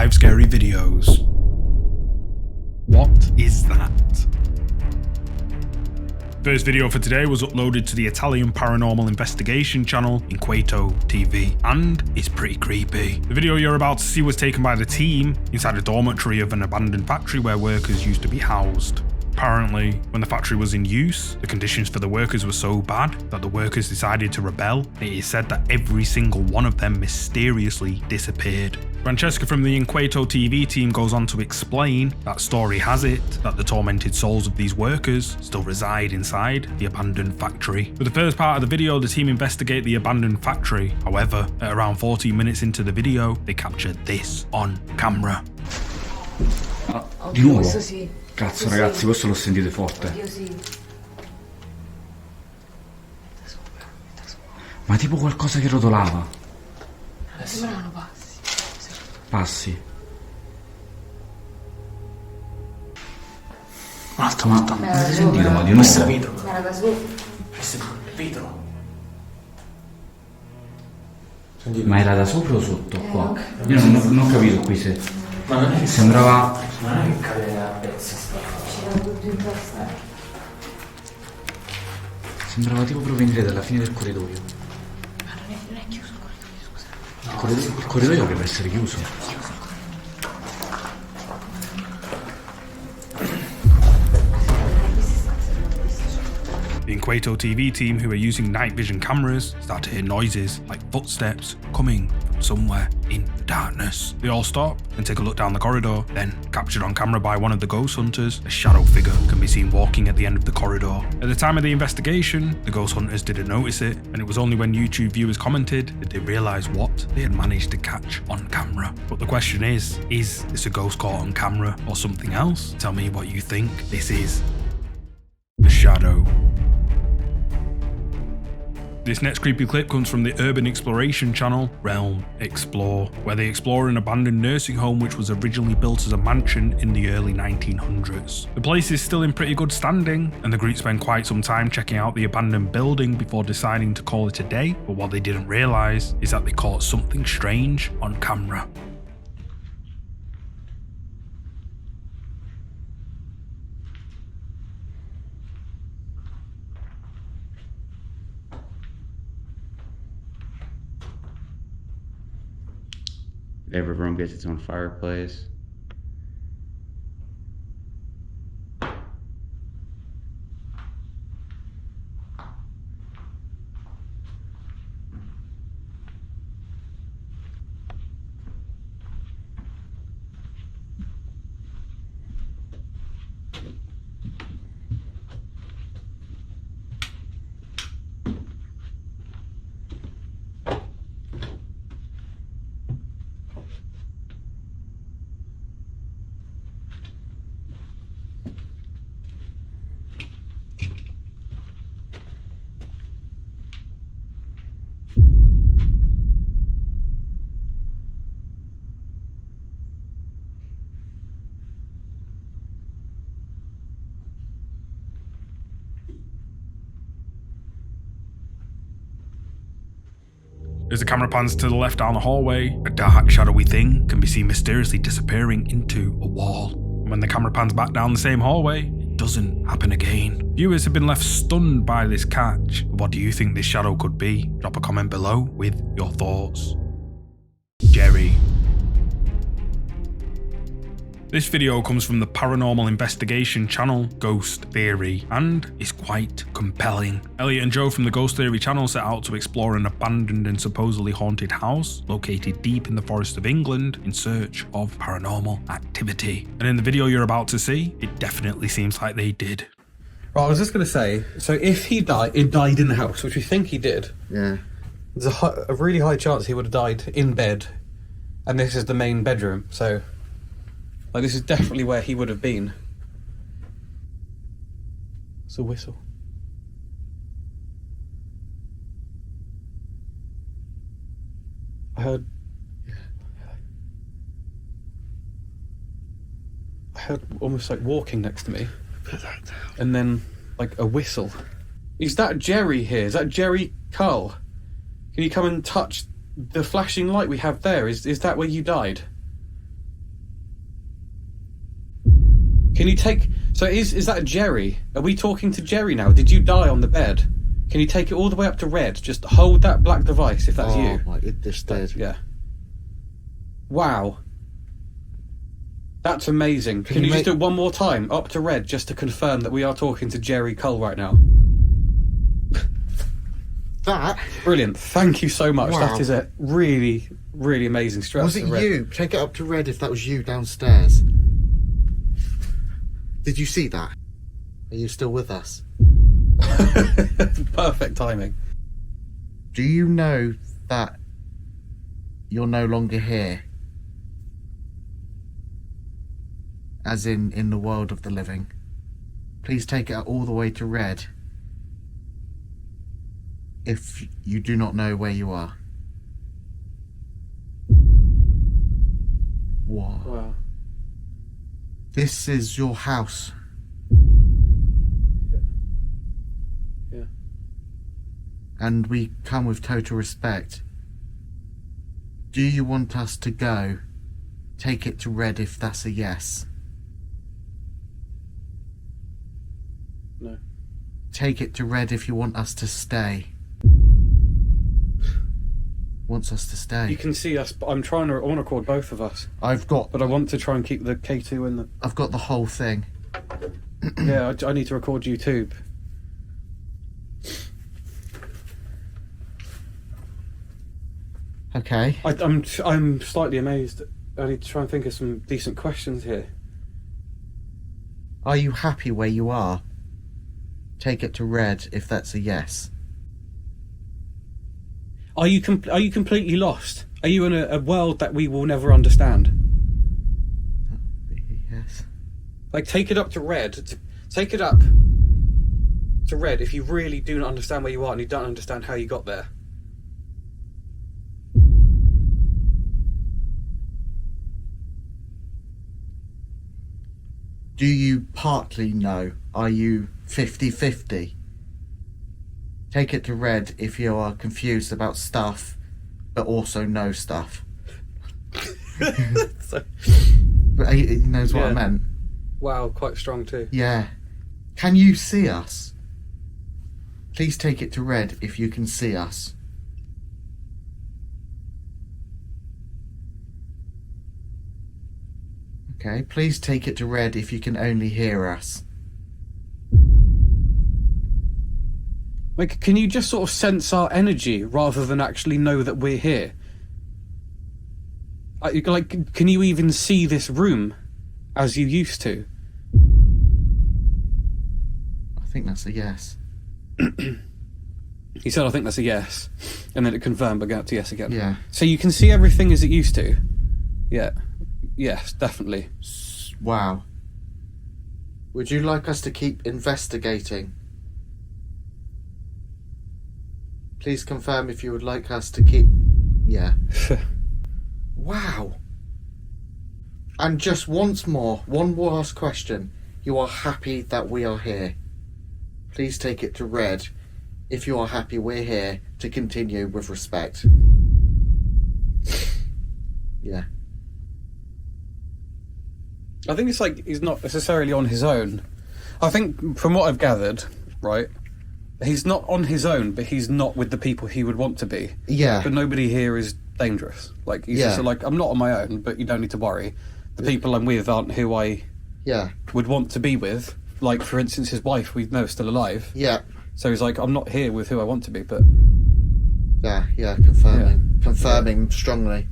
5 scary videos. What is that? First video for today was uploaded to the Italian paranormal investigation channel MINDJUNKIE TV, and it's pretty creepy. The video you're about to see was taken by the team inside a dormitory of an abandoned factory where workers used to be housed. Apparently, when the factory was in use, the conditions for the workers were so bad that the workers decided to rebel. It is said that every single one of them mysteriously disappeared. Francesca from the MINDJUNKIE TV team goes on to explain that story has it that the tormented souls of these workers still reside inside the abandoned factory. For the first part of the video, the team investigate the abandoned factory. However, at around 14 minutes into the video, they capture this on camera. Di nuovo? Cazzo ragazzi, questo l'ho sentito forte. Ma tipo qualcosa che rotolava. Sembrano passi. Passi. Un'altra volta. Ma avete sentito? Ma di nuovo? Questo è vetro. Era da su. Questo è vetro. Ma era da sopra o sotto qua? Io non ho capito qui se... Ma non è che sembrava... non è che cade a pezzi sta cosa. C'era tutto in testa. Sembrava tipo provenire dalla fine del corridoio. Ma non è chiuso il corridoio, scusa. Il corridoio dovrebbe essere chiuso. The MINDJUNKIE TV team, who are using night vision cameras, start to hear noises like footsteps coming from somewhere in the darkness. They all stop and take a look down the corridor. Then, captured on camera by one of the ghost hunters, a shadow figure can be seen walking at the end of the corridor. At the time of the investigation, the ghost hunters didn't notice it, and it was only when YouTube viewers commented that they realised what they had managed to catch on camera. But the question is this a ghost caught on camera or something else? Tell me what you think. This is the shadow. This next creepy clip comes from the urban exploration channel Realm Explore, where they explore an abandoned nursing home which was originally built as a mansion in the early 1900s. The place is still in pretty good standing, and the group spend quite some time checking out the abandoned building before deciding to call it a day, but what they didn't realise is that they caught something strange on camera. Every room gets its own fireplace. As the camera pans to the left down the hallway, a dark, shadowy thing can be seen mysteriously disappearing into a wall. And when the camera pans back down the same hallway, it doesn't happen again. Viewers have been left stunned by this catch. What do you think this shadow could be? Drop a comment below with your thoughts. Jerry. This video comes from the paranormal investigation channel Ghost Theory, and is quite compelling. Elliot and Joe from the Ghost Theory channel set out to explore an abandoned and supposedly haunted house located deep in the forest of England in search of paranormal activity. And in the video you're about to see, it definitely seems like they did. Well, I was just going to say, so if he died in the house, which we think he did, Yeah. there's a really high chance he would have died in bed, and this is the main bedroom, so like this is definitely where he would have been. It's a whistle. I heard almost like walking next to me, and then like a whistle. Is that Jerry here? Is that Jerry Carl? Can you come and touch the flashing light we have there? Is that where you died? Can you take... So is that Jerry? Are we talking to Jerry now? Did you die on the bed? Can you take it all the way up to red? Just hold that black device if that's you. Oh my goodness, dead. Yeah. Wow. That's amazing. Can you just do it one more time, up to red, just to confirm that we are talking to Jerry Cull right now? That? Brilliant. Thank you so much. Wow. That is a really, really amazing stress. Was it you? Take it up to red if that was you downstairs. Did you see that? Are you still with us? Perfect timing. Do you know that you're no longer here? As in the world of the living. Please take it all the way to red if you do not know where you are. Wow. Wow. This is your house. Yeah. And we come with total respect. Do you want us to go? Take it to red if that's a yes. No. Take it to red if you want us to stay. Wants us to stay. You can see us, but I want to record both of us. But I want to try and keep the K2 in the... I've got the whole thing. Yeah, I need to record YouTube. Okay. I'm slightly amazed. I need to try and think of some decent questions here. Are you happy where you are? Take it to red if that's a yes. Are you completely lost? Are you in a world that we will never understand? That would be a yes. Like, take it up to red. Take it up to red if you really do not understand where you are and you don't understand how you got there. Do you partly know? Are you 50-50? Take it to red if you are confused about stuff, but also know stuff. But he knows what I meant. Wow, quite strong too. Yeah. Can you see us? Please take it to red if you can see us. Okay, please take it to red if you can only hear us. Like, can you just sort of sense our energy rather than actually know that we're here? Like, can you even see this room as you used to? I think that's a yes. He said, I think that's a yes. And then it confirmed by going up to yes again. Yeah. So you can see everything as it used to? Yeah. Yes, definitely. Wow. Would you like us to keep investigating? Please confirm if you would like us to keep... Yeah. Wow. And just once more, one last question. You are happy that we are here? Please take it to red if you are happy we're here to continue with respect. Yeah. I think it's like he's not necessarily on his own. I think from what I've gathered, right, he's not on his own, but he's not with the people he would want to be. Yeah. But nobody here is dangerous. Like, he's just like, I'm not on my own, but you don't need to worry. The people I'm with aren't who I would want to be with. Like, for instance, his wife, we know is still alive. Yeah. So he's like, I'm not here with who I want to be, but... Yeah, confirming. Yeah. Confirming strongly.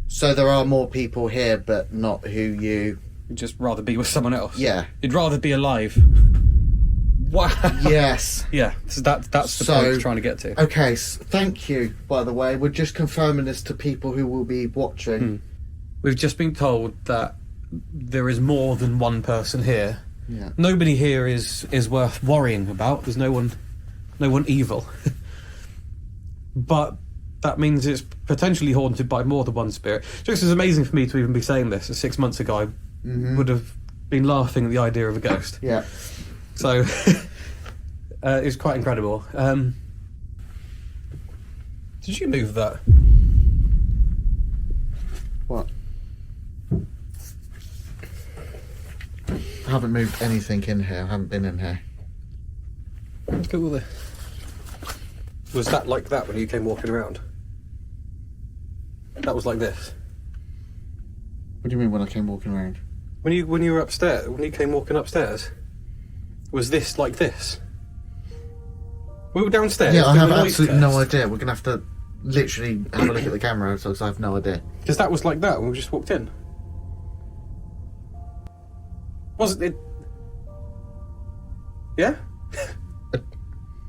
So there are more people here, but not who you... You'd just rather be with someone else. Yeah. You'd rather be alive. Wow. Yes. Yeah, so that's the point we're trying to get to. Okay, thank you, by the way. We're just confirming this to people who will be watching. We've just been told that there is more than one person here. Yeah. Nobody here is worth worrying about. There's no one evil. But that means it's potentially haunted by more than one spirit. Just as amazing for me to even be saying this. 6 months ago, I would have been laughing at the idea of a ghost. Yeah. So it's quite incredible. Did you move that? What? haven't moved anything in here. I haven't been in here. Let's go with it. Was that like that when you came walking around? That was like this. What do you mean when I came walking around? When you were upstairs, when you came walking upstairs, was this like this? We were downstairs. Yeah, I have absolutely no idea. We're gonna have to literally have a look at the camera, so I have no idea. Because that was like that when we just walked in. Wasn't it? Yeah.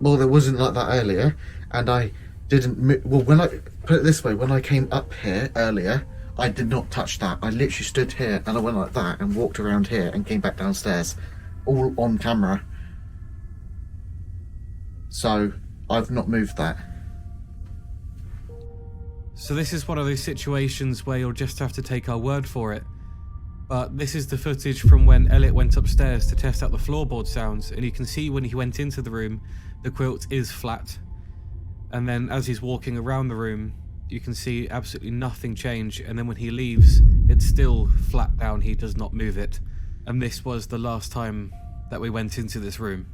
Well, there wasn't like that earlier, and I didn't. Well, when I put it this way, when I came up here earlier, I did not touch that. I literally stood here and I went like that and walked around here and came back downstairs, all on camera. So I've not moved that. So this is one of those situations where you'll just have to take our word for it. But this is the footage from when Elliot went upstairs to test out the floorboard sounds, and you can see when he went into the room, the quilt is flat. And then as he's walking around the room, you can see absolutely nothing change, and then when he leaves, it's still flat down, he does not move it. And this was the last time that we went into this room.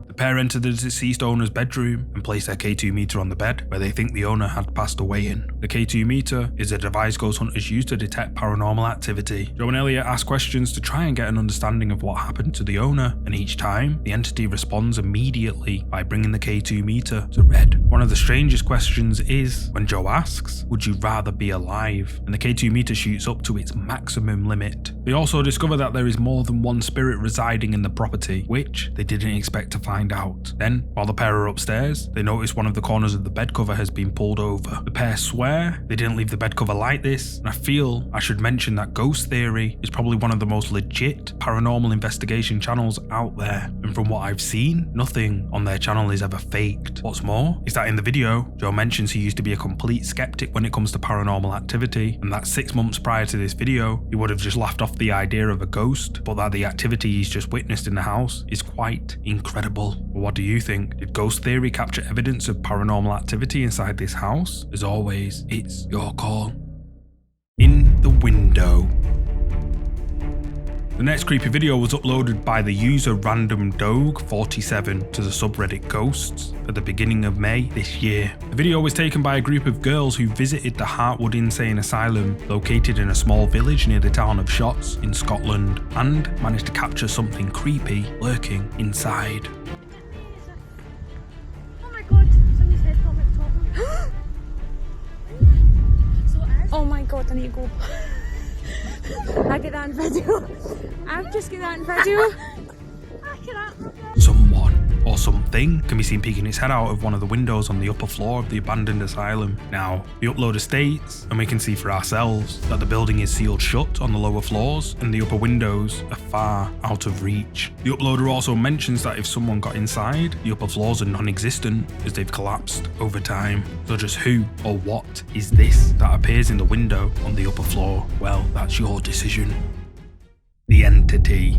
The pair entered the deceased owner's bedroom and placed their K2 meter on the bed, where they think the owner had passed away in. The K2 meter is a device ghost hunters use to detect paranormal activity. Joe and Elliot ask questions to try and get an understanding of what happened to the owner, and each time, the entity responds immediately by bringing the K2 meter to red. One of the strangest questions is when Joe asks, "Would you rather be alive?" and the K2 meter shoots up to its maximum limit. They also discover that there is more than one spirit residing in the property, which they didn't expect to find out. Then, while the pair are upstairs, they notice one of the corners of the bed cover has been pulled over. The pair swear they didn't leave the bed cover like this, and I feel I should mention that Ghost Theory is probably one of the most legit paranormal investigation channels out there, and from what I've seen, nothing on their channel is ever faked. What's more is that in the video, Joe mentions he used to be a complete skeptic when it comes to paranormal activity, and that 6 months prior to this video, he would have just laughed off the idea of a ghost, but that the activity he's just witnessed in the house is quite incredible. But what do you think? Did Ghost Theory capture evidence of paranormal activity inside this house? As always, it's your call. In the window. The next creepy video was uploaded by the user randomdog47 to the subreddit Ghosts at the beginning of May this year. The video was taken by a group of girls who visited the Heartwood Insane Asylum, located in a small village near the town of Shotts in Scotland, and managed to capture something creepy lurking inside. Oh my god, somebody's head popped at the top. Oh my god, I need to go. I get that in video. I've just get that in video. I cannot. Someone or something can be seen peeking its head out of one of the windows on the upper floor of the abandoned asylum. Now, the uploader states, and we can see for ourselves, that the building is sealed shut on the lower floors and the upper windows are far out of reach. The uploader also mentions that if someone got inside, the upper floors are non-existent as they've collapsed over time. So just who or what is this that appears in the window on the upper floor? Well, that's your decision. The entity.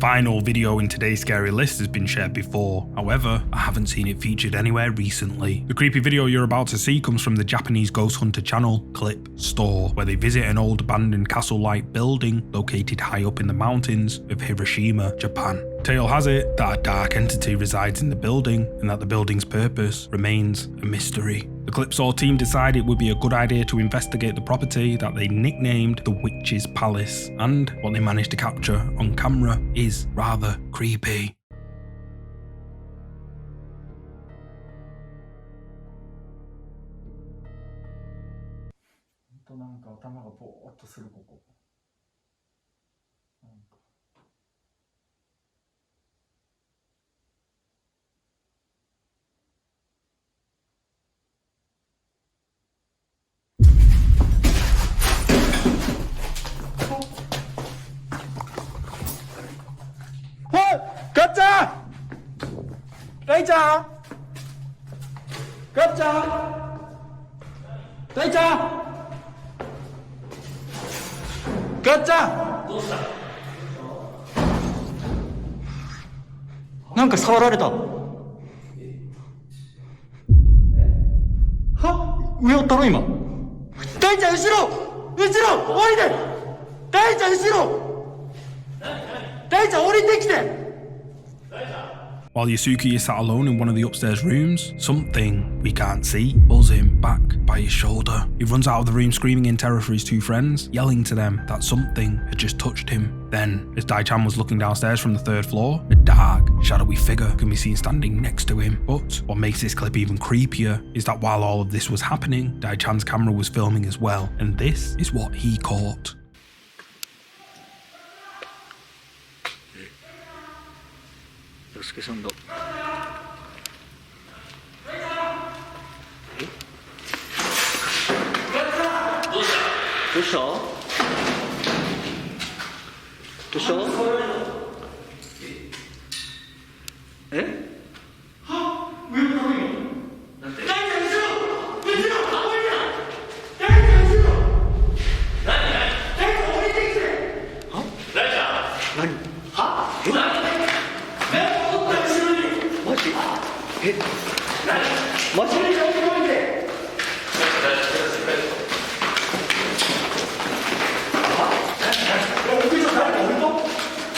Final video in today's scary list has been shared before, however, I haven't seen it featured anywhere recently. The creepy video you're about to see comes from the Japanese Ghost Hunter channel, Clip Store, where they visit an old abandoned castle-like building located high up in the mountains of Hiroshima, Japan. Tale has it that a dark entity resides in the building and that the building's purpose remains a mystery. The Clip Store team decided it would be a good idea to investigate the property that they nicknamed the Witch's Palace, and what they managed to capture on camera is rather creepy.なんか触られた。は？上おったろ今。大ちゃん後ろ！後ろ！降りて！大ちゃん後ろ大ちゃん降りてきて While Yasuki is sat alone in one of the upstairs rooms, something we can't see pulls him back by his shoulder. He runs out of the room screaming in terror for his two friends, yelling to them that something had just touched him. Then, as Dai-chan was looking downstairs from the third floor, a dark, shadowy figure can be seen standing next to him. But what makes this clip even creepier is that while all of this was happening, Dai-chan's camera was filming as well, and this is what he caught. 洋介さんだどうしたえマジ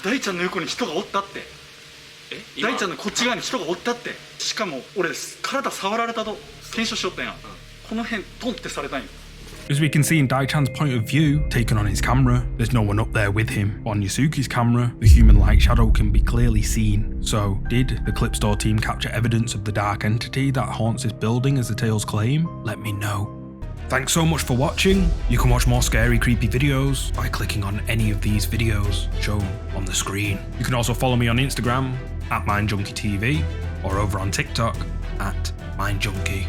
大ちゃんの横に人がおったって大ちゃんのこっち側に人がおったってしかも俺体触られたと検証しよったんやこの辺トンってされたんよ As we can see in Dai-chan's point of view, taken on his camera, there's no one up there with him. On Yasuki's camera, the human-like shadow can be clearly seen. So, did the Clip Store team capture evidence of the dark entity that haunts this building as the tales claim? Let me know. Thanks so much for watching. You can watch more scary, creepy videos by clicking on any of these videos shown on the screen. You can also follow me on Instagram @MindJunkieTV or over on TikTok @MindJunkie.